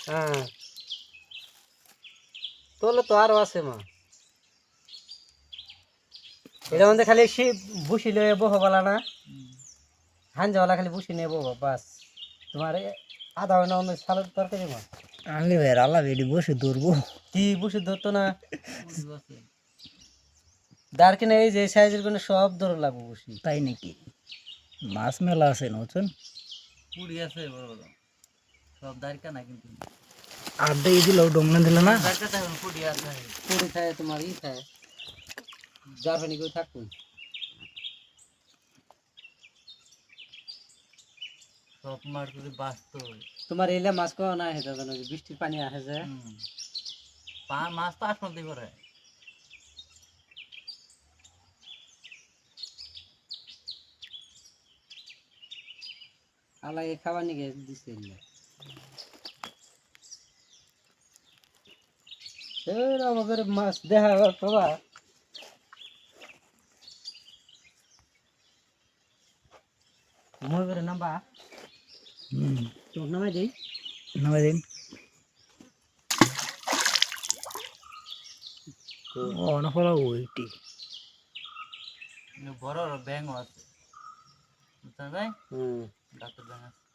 হ্যাঁ তোলে তো আরো আছে মা এটা মধ্যে খালি বুসি লয়ে বহ বলা না হাঞ্জাওয়ালা খালি বুসি নিয়ে বহ বাস তোমার আধা ঘন্টা অন্য সালের তরকারি মা আনলি ভাই আল্লাহ এটি বসে ধরবো কি বুসি ধরতো না দাঁড় কিনে এই যে সাইজের কোনো সব ধরে লাগবো বুসি তাই নাকি মাছ মেলা আছে না বুঝছেন পুড়ি আছে বড় বড় সব দাঁড়কা না কিন্তু আর দিয়ে দিল ডোমনা দিল না দাঁড়কাতে এখন পুড়ি আছে পুরি খায় তোমার ই খায় জারফানি করে থাকুন সব মার করে বাঁচতো তোমার এলে মাছ কো না হেতা জানো বৃষ্টির পানি আসে যে মাছ তো আসমানতে করে আলাই খাবার নিয়ে দিছে আমাদের মাছ দেখা বাবা মই করে নাম্বা তোক নামাই দেই নামাই দিন অনেক ফলা ওইটি বড় ব্যাঙও আছে বুঝছেন ভাই ডাক্তার ব্যাঙ আছে